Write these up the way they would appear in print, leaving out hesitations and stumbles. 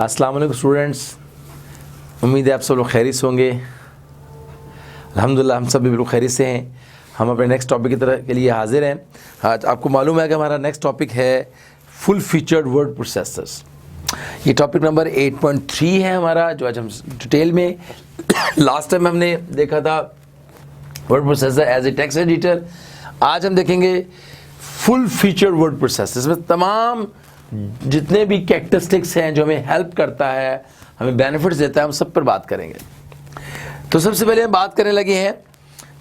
अस्सलाम वालेकुम स्टूडेंट्स, उम्मीद है आप सब लोग खैरियत से होंगे। अल्हम्दुलिल्लाह हम सब भी बिल्कुल खैरियत से हैं। हम अपने नेक्स्ट टॉपिक की तरह के लिए हाजिर हैं। आज आपको मालूम है कि हमारा नेक्स्ट टॉपिक है फुल फीचर्ड वर्ड प्रोसेसर्स। ये टॉपिक नंबर 8.3 है हमारा, जो आज हम डिटेल में लास्ट टाइम हमने देखा था word processor as a text editor. आज हम देखेंगे फुल फीचर्ड वर्ड प्रोसेसर। इसमें तमाम जितने भी कैरेक्टरिस्टिक्स हैं जो हमें हेल्प करता है, हमें बेनिफिट्स देता है, हम सब पर बात करेंगे। तो सबसे पहले हम बात करने लगे हैं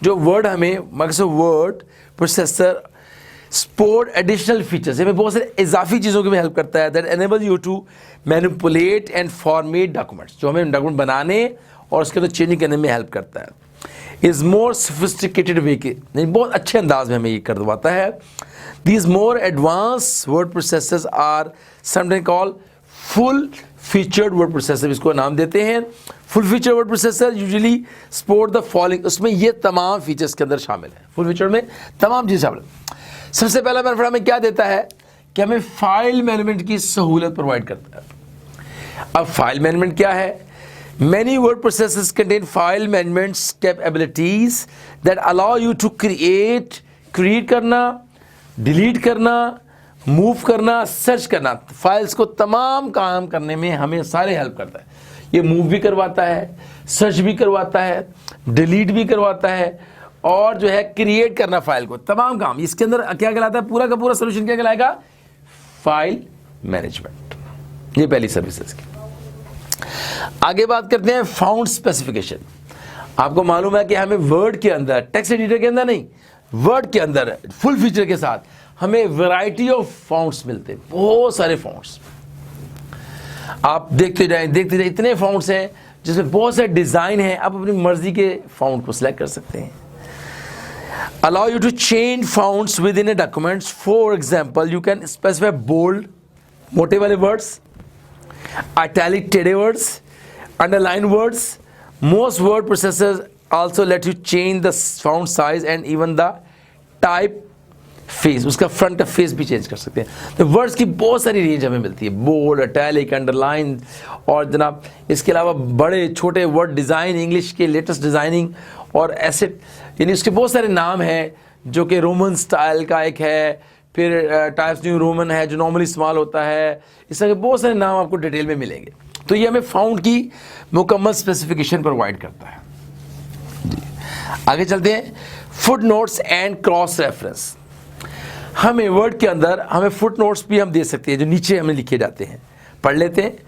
जो वर्ड हमें मकसद word processor sport additional features, हमें बहुत सारे इजाफी चीज़ों की भी हेल्प करता है। That enable you to manipulate and format documents, जो हमें डॉक्यूमेंट बनाने और उसके अंदर चेंजिंग करने में हेल्प करता है। इज़ मोर सोफिस्टिकेटेड वे के, बहुत अच्छे अंदाज में हमें ये करवाता है। These more advanced word processors are sometimes called full featured word processor, इसको नाम देते हैं full featured word processor usually support the following। उसमें ये तमाम फीचर्स के अंदर शामिल है। फुल फीचर में तमाम चीज़ शामिल है। सबसे पहला बेनिफिट हमें क्या देता है कि हमें फाइल मैनेजमेंट की सहूलत प्रोवाइड करता है। अब फाइल मैनेजमेंट क्या है? Many word processors contain file management capabilities that allow you to create करना, डिलीट करना, मूव करना, सर्च करना। फाइल्स को तमाम काम करने में हमें सारे हेल्प करता है। ये मूव भी करवाता है, सर्च भी करवाता है, डिलीट भी करवाता है, और जो है क्रिएट करना फाइल को, तमाम काम इसके अंदर क्या कहलाता है? पूरा का पूरा सोल्यूशन क्या कहलाएगा? File management. ये पहली सर्विसेज की। आगे बात करते हैं फाउंड स्पेसिफिकेशन। आपको मालूम है कि हमें वर्ड के अंदर, टेक्स्ट एडिटर के अंदर नहीं, वर्ड के अंदर फुल फीचर के साथ हमें वैरायटी ऑफ फाउंड्स मिलते हैं, बहुत सारे फाउंड्स। आप देखते जाएं, इतने फाउंड्स हैं जिसमें बहुत सारे डिजाइन हैं। आप अपनी मर्जी के फाउंड को सिलेक्ट कर सकते हैं। Allow you to change fonts within a documents. For example you can specify bold, मोटे वाले वर्ड्स, italic टेढ़े words, underline words. Most word processors also let you change the font size and even the type face, उसका front का face भी change कर सकते हैं। तो वर्ड्स की बहुत सारी रेंज हमें मिलती है, बोल्ड, इटैलिक, अंडरलाइन, और जनाब इसके अलावा बड़े छोटे वर्ड डिज़ाइन, इंग्लिश के लेटेस्ट डिज़ाइनिंग और एसेट, यानी उसके बहुत सारे नाम हैं जो कि रोमन स्टाइल का एक है, फिर टाइम्स न्यू रोमन है जो नॉर्मली इस्तेमाल होता है। इस तरह के बहुत सारे नाम आपको डिटेल में मिलेंगे। तो ये हमें फाउंड की मुकम्मल स्पेसिफिकेशन प्रोवाइड करता है। आगे चलते हैं, foot notes and cross reference. हमें वर्ड के अंदर हमें फुट नोट्स भी हम दे सकते हैं जो नीचे हमें लिखे जाते हैं, पढ़ लेते हैं।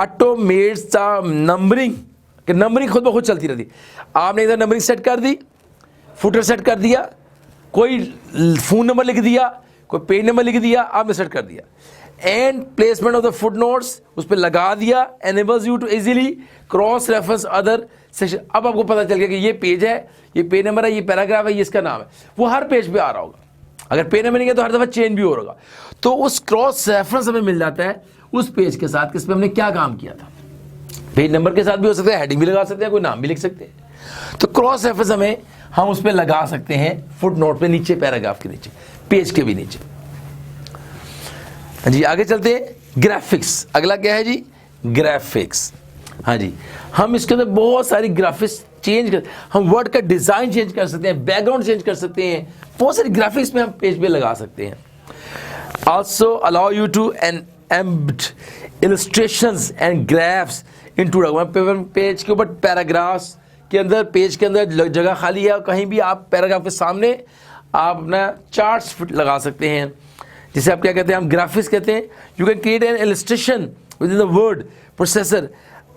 ऑटोमेट्स द नंबरिंग, कि नंबरिंग खुद ब खुद चलती रहती। आपने इधर नंबरिंग सेट कर दी, फुटर सेट कर दिया, कोई फ़ोन नंबर लिख दिया, कोई पेज नंबर लिख दिया, आपने सेट कर दिया। And placement of the foot notes उस पर लगा दिया। Enables you to easily cross reference other section. अब आपको पता चल गया कि ये पेज है, ये पेज नंबर है, ये पैराग्राफ है, ये इसका नाम है, वो हर पेज पे आ रहा होगा। अगर पेज नंबर नहीं है तो हर दफ़ा चेंज भी हो रहा होगा। तो उस क्रॉस रेफरेंस हमें मिल जाता है उस पेज के साथ, किस पे हमने क्या काम किया था। पेज नंबर के साथ भी हो सकता है, हेडिंग भी लगा सकते हैं, कोई नाम भी लिख सकते हैं। तो क्रॉस रेफरेंस हमें हम उस पर लगा सकते हैं, फुट नोट पे नीचे, पैराग्राफ के नीचे, पेज के भी नीचे। हाँ जी, आगे चलते हैं, ग्राफिक्स। अगला क्या है जी? ग्राफिक्स। हाँ जी, हम इसके अंदर बहुत सारी ग्राफिक्स चेंज कर, हम वर्ड का डिज़ाइन चेंज कर सकते हैं, बैकग्राउंड चेंज कर सकते हैं, बहुत सारी ग्राफिक्स में हम पेज पे लगा सकते हैं। Also allow you to embed illustrations and graphs into document. Page के ऊपर पैराग्राफ्स के अंदर, पेज के अंदर जगह खाली है, कहीं भी आप पैराग्राफ के सामने आप अपना चार्ट्स लगा सकते हैं, जिसे आप क्या कहते हैं? हम ग्राफिक्स कहते हैं। You can create an illustration within the word processor.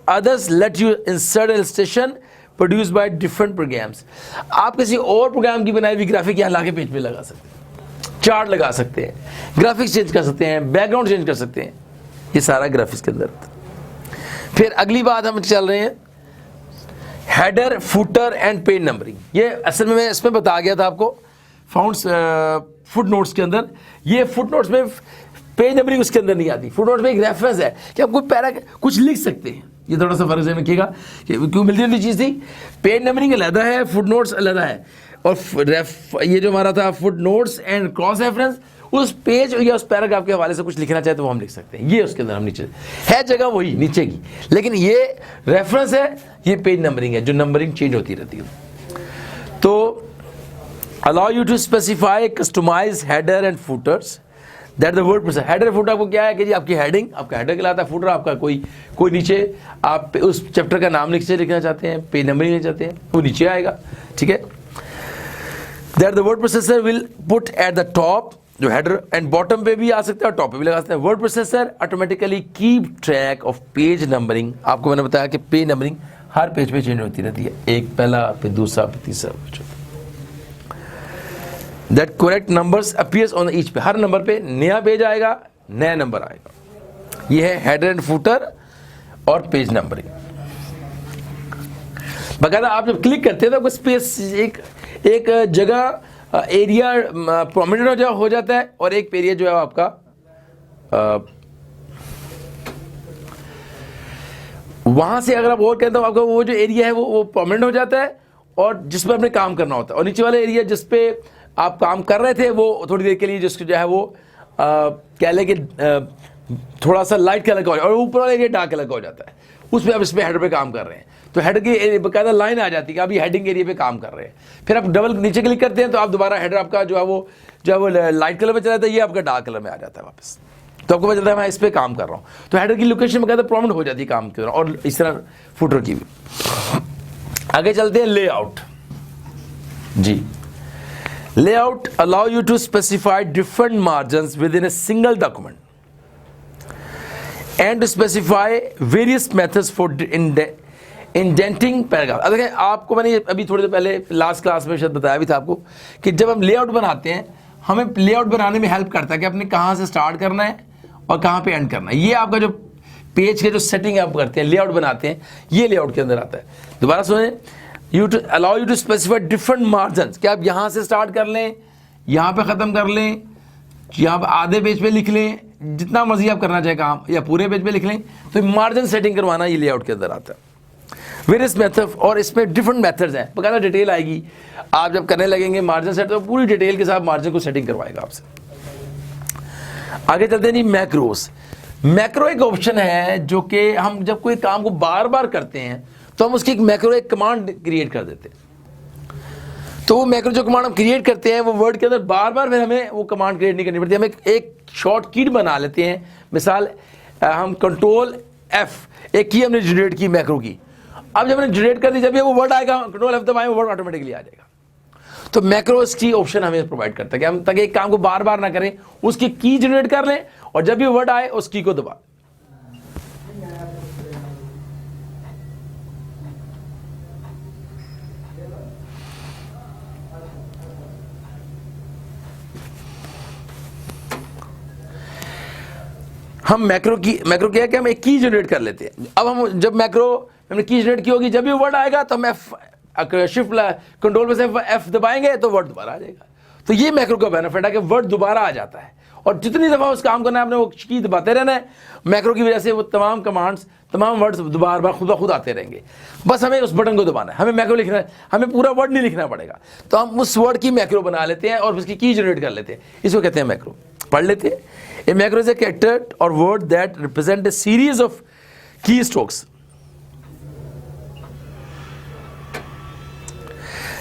Others let you insert illustration produce by different programs. आप किसी और प्रोग्राम की बनाई हुई ग्राफिक यहाँ लाके पेज पे लगा सकते हैं, चार्ट लगा सकते हैं, ग्राफिक्स चेंज कर सकते हैं, बैकग्राउंड चेंज कर सकते हैं। ये सारा ग्राफिक्स के अंदर। फिर अगली बात हम चल रहे हैं, header, footer and page numbering. ये असल में मैं इसमें बता गया था आपको फाउंड्स फुट नोट्स के अंदर। ये फुट नोट्स में पेज नंबरिंग उसके अंदर नहीं आती। फुट नोट्स में एक रेफरेंस है कि आप कोई पैरा कुछ लिख सकते हैं। ये थोड़ा सा फर्क से रखिएगा कि क्यों मिलती जुलती चीज़ थी। पेज नंबरिंग अलग है, फुट नोट्स अलग है, और ये जो हमारा था foot notes and cross reference, उस पेज या उस पैराग्राफ के हवाले से कुछ लिखना चाहे तो वो हम लिख सकते हैं। ये उसके अंदर हम नीचे है जगह वही नीचे की, लेकिन ये रेफरेंस है, ये पेज नंबरिंग है, जो नंबरिंग चेंज होती रहती है। तो allow you to specify customize header and footers that the word process. Header footer आपको क्या है कि जी आपकी हेडिंग, आपका हेडर कहलाता है, फुटर आपका कोई नीचे आप उस चैप्टर का नाम नीचे लिखना चाहते हैं, पेज नंबरिंग लिखना चाहते हैं, वो नीचे आएगा, ठीक है। That the word processor will put at the top, जो हेडर एंड बॉटम पे भी आ सकता है और टॉप पे भी लगा सकते हैं। Word processor automatically keep track of page numbering. आपको मैंने बताया कि पेज नंबरिंग हर पेज पे चेंज होती रहती है, एक पहला, फिर दूसरा, फिर तीसरा। That correct numbers appears on each पे, हर नंबर पे नया पेज आएगा, नया नंबर आएगा। ये है हेडर एंड फुटर और पेज नंबरिंग। बकायदा आप जब क्लिक करते हैं तो आपको स्पेस एक जगह एरिया प्रोमिनेंट हो जाता है और एक एरिया जो है आपका वहां से अगर आप और कहते हो आपका वो जो एरिया है वो प्रोमिनेंट हो जाता है और जिस पर आपने काम करना होता है, और नीचे वाला एरिया जिस पे आप काम कर रहे थे वो थोड़ी देर के लिए जिसको जो है वो कह लें कि थोड़ा सा लाइट कलर का हो जाए, और ऊपर वाला एरिया डार्क कलर का हो जाता है, उस पर आप इस पर हेडर पे काम कर रहे हैं तो हेडर की बकायदा लाइन आ जाती है कि आप ये हेडिंग एरिया पे काम कर रहे हैं। फिर आप डबल नीचे क्लिक करते हैं तो आप दोबारा हेडर आपका जो है वो लाइट कलर में चला जाता है, ये आपका डार्क कलर में आ जाता है वापस, तो आपको पता चलता है मैं इस पर काम कर रहा हूँ। तो हेडर की लोकेशन बकायदा प्रोमिनेंट हो जाती है काम के दौरान, और इस तरह फुटर की भी। आगे चलते हैं लेआउट जी। Layout allow you to specify different margins within a single document and to specify various methods for indenting paragraph। अब देखें, आपको मैंने अभी थोड़ी देर पहले लास्ट क्लास में शायद बताया भी था आपको कि जब हम लेआउट बनाते हैं, हमें लेआउट बनाने में हेल्प करता है कि आपने कहाँ से स्टार्ट करना है और कहाँ पे एंड करना है। ये आपका जो पेज के जो सेटिंग आप करते हैं, लेआउट बनाते हैं, ये लेआउट के अंदर आता है। दोबारा सुने, allow you to specify different margin, कि आप यहाँ से स्टार्ट कर लें, यहाँ पे ख़त्म कर लें, यहाँ पे आधे पेज पे लिख लें, जितना मर्जी आप करना चाहे काम, या पूरे पेज पे लिख लें, तो मार्जिन सेटिंग करवाना ये लेआउट के अंदर आता है। वेरियस मेथड, और इसमें डिफरेंट मेथड्स हैं, बकायदा डिटेल आएगी। आप जब करने लगेंगे मार्जिन सेट तो पूरी डिटेल के साथ मार्जिन को सेटिंग करवाएगा आपसे। आगे चलते हैं जी, मैक्रोस। मैक्रो एक ऑप्शन है जो कि हम जब कोई काम को बार बार करते हैं तो हम उसकी एक मैक्रो एक कमांड क्रिएट कर देते हैं। तो वो मैक्रो जो कमांड हम क्रिएट करते हैं वो वर्ड के अंदर बार बार फिर हमें वो कमांड क्रिएट नहीं करनी पड़ती, हम एक शॉर्ट कीड बना लेते हैं। मिसाल हम कंट्रोल F एक की हमने जनरेट की मैक्रो की, अब जब हमने जनरेट कर दी, जब ये वो वर्ड आएगा कंट्रोल F दबाएं, वो वर्ड ऑटोमेटिकली आ जाएगा। तो मैक्रो की ऑप्शन हमें प्रोवाइड करता है कि हम ताकि एक काम को बार बार ना करें, उसकी की जनरेट कर लें और जब भी वर्ड आए उस की को दबा। हम मैक्रो क्या है कि हम एक की जनरेट कर लेते हैं। अब हम जब हमने की जनरेट की होगी, जब भी वर्ड आएगा तो हम शिफ्ट कंट्रोल में से F दबाएंगे तो वर्ड दोबारा आ जाएगा। तो ये मैक्रो का बेनिफिट है कि वर्ड दोबारा आ जाता है, और जितनी दफ़ा उस काम करना है आपने वो की दबाते रहना है। मैक्रो की वजह से वो तमाम कमांड्स, तमाम वर्ड्स दोबारा बार खुद ब खुद आते रहेंगे, बस हमें उस बटन को दबाना है। हमें मैक्रो लिखना है, हमें पूरा वर्ड नहीं लिखना पड़ेगा, तो हम उस वर्ड की मैक्रो बना लेते हैं और उसकी की जनरेट कर लेते हैं। इसको कहते हैं मैक्रो। पढ़ लेते हैं। A macro is a character or word that represent a series of keystrokes।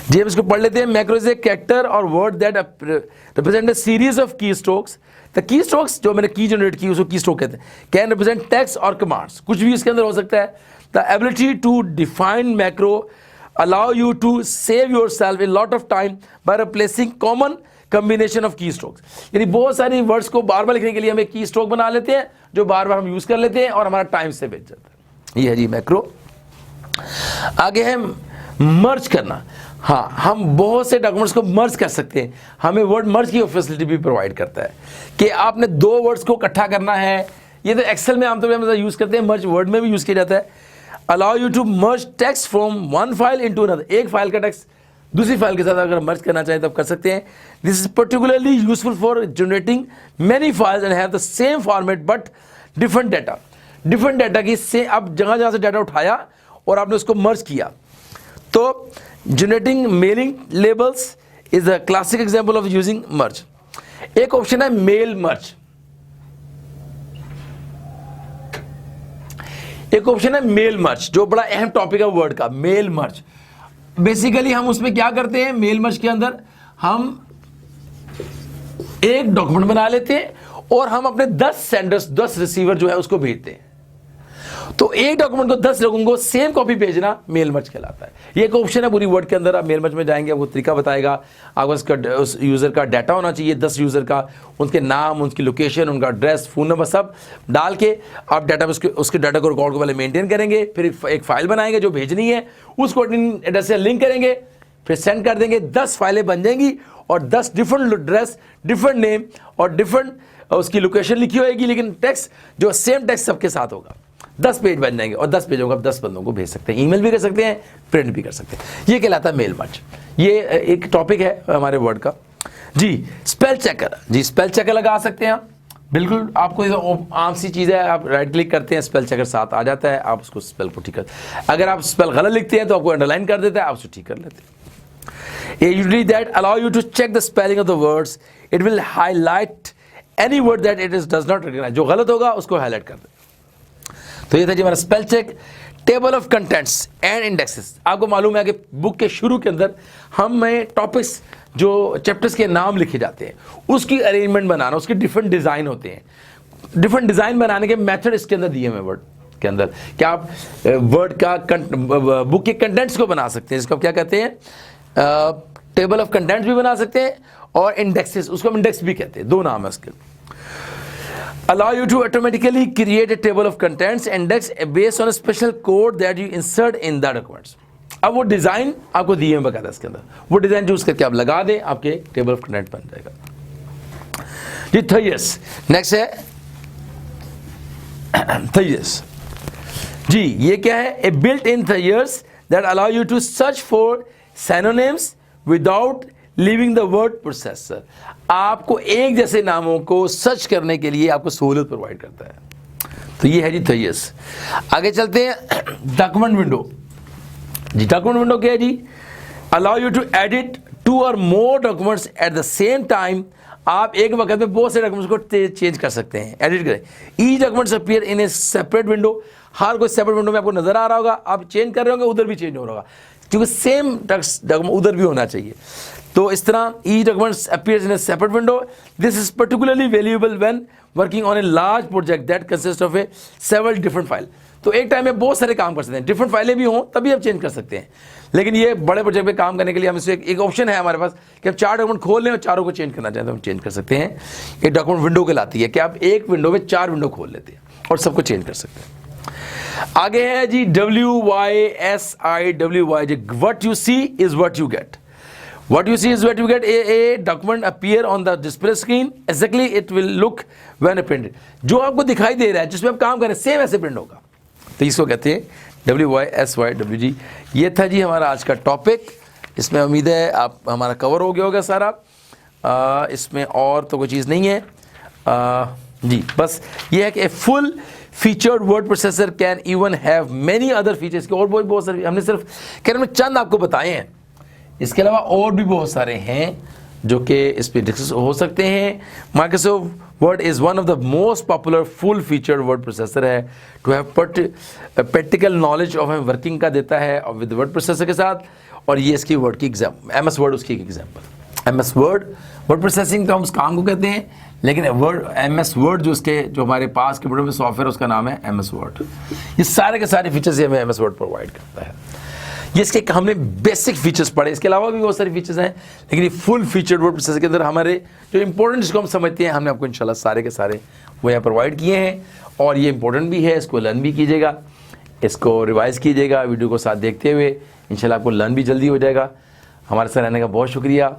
जी हम इसको पढ़ लेते हैं। Macro is a character or word that represent a series of keystrokes। The keystrokes जो मैंने की जनरेट की उसको keystroke कहते हैं। Can represent text or commands, कुछ भी इसके अंदर हो सकता है। The ability to define macro allow you to save yourself a lot of time by replacing common combination of की स्ट्रोक्स, यानी बहुत सारी वर्ड्स को बार बार लिखने के लिए हम एक की स्ट्रोक बना लेते हैं जो बार बार हम यूज कर लेते हैं और हमारा टाइम से बच जाता है। ये है जी मैक्रो। आगे है मर्ज करना। हाँ, हम बहुत से डॉक्यूमेंट्स को मर्ज कर सकते हैं। हमें वर्ड मर्ज की फैसिलिटी भी प्रोवाइड करता है कि आपने दो वर्ड्स को इकट्ठा करना है। ये तो एक्सेल में आमतौर पर यूज करते हैं, मर्ज वर्ड में भी यूज किया जाता है। Allow you to merge text from one file into another, एक फाइल का टेक्स्ट दूसरी फाइल के साथ अगर मर्ज करना चाहें तब कर सकते हैं। This is particularly useful for generating many files and have the same format but different data. Different data की से अब जहाँ जहाँ से डाटा उठाया और आपने उसको मर्ज किया। तो generating mailing labels is a classic example of using merge. एक ऑप्शन है मेल मर्ज, एक ऑप्शन है मेल मर्ज, जो बड़ा अहम टॉपिक है वर्ड का, मेल मर्ज। बेसिकली हम उसमें क्या करते हैं, मेल मर्ज के अंदर हम एक डॉक्यूमेंट बना लेते हैं और हम अपने 10 सेंडर्स, 10 रिसीवर जो है उसको भेजते हैं। तो एक डॉक्यूमेंट को 10 लोगों को सेम कॉपी भेजना मेल मर्ज कहलाता है। ये एक ऑप्शन है पूरी वर्ड के अंदर। आप मेल मर्ज में जाएंगे, आपको तरीका बताएगा। आपको उसका, उस यूजर का डाटा होना चाहिए, 10 यूजर का, उनके नाम, उनकी लोकेशन, उनका एड्रेस, फोन नंबर सब डाल के आप डाटा उसके डाटा को, रिकॉर्ड को पहले मेंटेन करेंगे, फिर एक फाइल बनाएंगे जो भेजनी है, उसको एड्रेस से लिंक करेंगे, फिर सेंड कर देंगे। 10 फाइलें बन जाएंगी और 10 डिफरेंट एड्रेस, डिफरेंट नेम और डिफरेंट उसकी लोकेशन लिखी होगी, लेकिन टेक्स्ट जो सेम टेक्स्ट सबके साथ होगा। 10 पेज बन जाएंगे और 10 पेजों को आप 10 बंदों को भेज सकते हैं, ईमेल भी कर सकते हैं, प्रिंट भी कर सकते हैं। ये कहलाता है मेल मर्ज। ये एक टॉपिक है हमारे वर्ड का। जी स्पेल चेकर, जी स्पेल चेकर लगा सकते हैं आप, बिल्कुल आपको आम सी चीज़ है। आप राइट क्लिक करते हैं, स्पेल चेकर साथ आ जाता है, आप उसको स्पेल को ठीक कर, अगर आप स्पेल गलत लिखते हैं तो आपको अंडरलाइन कर देता है, आप उसको ठीक कर लेते हैं। Usually that allow you to check the spelling of the words. It will highlight any word that it does not recognize. जो गलत होगा उसको हाईलाइट कर दे। तो ये था जी हमारा spell check. Table of contents and indexes. आपको मालूम है कि बुक के शुरू के अंदर हमें टॉपिक्स, जो चैप्टर्स के नाम लिखे जाते हैं, उसकी अरेंजमेंट बनाना, उसके डिफरेंट डिज़ाइन होते हैं। डिफरेंट डिज़ाइन बनाने के मेथड इसके अंदर दिए हुए वर्ड के अंदर। क्या आप वर्ड का बुक के कंटेंट्स को बना सकते हैं, इसको क्या कहते हैं, टेबल ऑफ कंटेंट्स भी बना सकते हैं, और इंडेक्सेस, उसको हम इंडेक्स भी कहते हैं, दो नाम है उसके। allow you to automatically create a table of contents index based on a special code that you insert in the documents. अब वो डिजाइन आपको दिए हैं बकायदा इसके अंदर, वो डिजाइन यूज करके आप लगा दें, आपके टेबल ऑफ कंटेंट बन जाएगा। जी थयर्स, नेक्स्ट है थयर्स। जी ये क्या है, a built in thesaurus that allow you to search for synonyms without leaving the word processor। आपको एक जैसे नामों को सर्च करने के लिए आपको सहूलियत प्रोवाइड करता है। तो ये है जी थयर्स। आगे चलते हैं डॉक्यूमेंट विंडो। जी डॉक्यूमेंट विंडो क्या है जी, allow you to edit 2 or more documents at the same time. आप एक वक्त में बहुत से डॉक्यूमेंट्स को चेंज कर सकते हैं, एडिट करें। Each documents appear in a separate window. हर कोई सेपरेट विंडो में आपको नजर आ रहा होगा, आप चेंज कर रहे होंगे, उधर भी चेंज हो रहा होगा, क्योंकि सेम टेक्स्ट डॉक्यूमेंट उधर भी होना चाहिए। तो इस तरह each documents appears in a separate window. This is particularly valuable when working on a large project that consist of A several different file. तो एक टाइम में बहुत सारे काम कर सकते हैं, डिफरेंट फाइलें भी हों तभी आप चेंज कर सकते हैं। लेकिन ये बड़े प्रोजेक्ट पे काम करने के लिए हम इससे एक ऑप्शन है हमारे पास कि हम 4 डॉक्यूमेंट खोल लें और चारों को चेंज करना चाहें तो हम चेंज कर सकते हैं। ये डॉक्यूमेंट विंडो कहलाती है कि आप एक विंडो में 4 विंडो खोल लेते हैं और सबको चेंज कर सकते हैं। आगे है जी WYSIWY, जी what you see is what you get. What you see is what you get. A document appear on the display screen. Exactly it will look when printed. जो आपको दिखाई दे रहा है, जिसमें आप काम करें, सेम ऐसे प्रिंट होगा। तो इसको कहते हैं WYSYWG। ये था जी हमारा आज का टॉपिक। इसमें उम्मीद है आप हमारा कवर हो गया होगा सारा। इसमें और तो कोई चीज़ नहीं है। जी बस ये है कि full featured word processor can even have many other features के और बहुत सारे, हमने सिर्फ कहने में चंद आपको बताए हैं। इसके अलावा और भी बहुत सारे हैं जो कि इस पर डिस्कस हो सकते हैं। Microsoft Word is one of the most popular full featured word processor है। To have practical knowledge of working का देता है और विद वर्ड प्रोसेसर के साथ। और ये इसकी वर्ड की एग्जाम्पल, MS वर्ड उसकी एक example. MS word word processing का हम उस काम को कहते हैं, लेकिन वर्ड MS वर्ड जो हमारे पास कंप्यूटर में सॉफ्टवेयर उसका नाम है MS वर्ड। ये सारे के सारे फीचर्स हमें MS वर्ड प्रोवाइड करता है। ये इसके हमने बेसिक फीचर्स पढ़े, इसके अलावा भी बहुत सारे फीचर्स हैं, लेकिन ये फुल फीचर्ड वर्ड प्रोसेसर के अंदर हमारे जो इंपॉर्टेंट जिसको हम समझते हैं, हमने आपको इंशाल्लाह सारे के सारे वो यहाँ प्रोवाइड किए हैं। और ये इंपॉर्टेंट भी है, इसको लर्न भी कीजिएगा, इसको रिवाइज कीजिएगा, वीडियो को साथ देखते हुए इंशाल्लाह आपको लर्न भी जल्दी हो जाएगा। हमारे साथ रहने का बहुत शुक्रिया।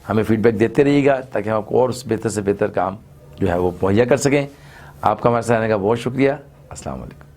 हमें फीडबैक देते रहिएगा ताकि हम आपको और बेहतर से बेहतर काम जो है वो मुहैया कर सकें। आपका हमारे साथ रहने का बहुत शुक्रिया। अस्सलाम वालेकुम।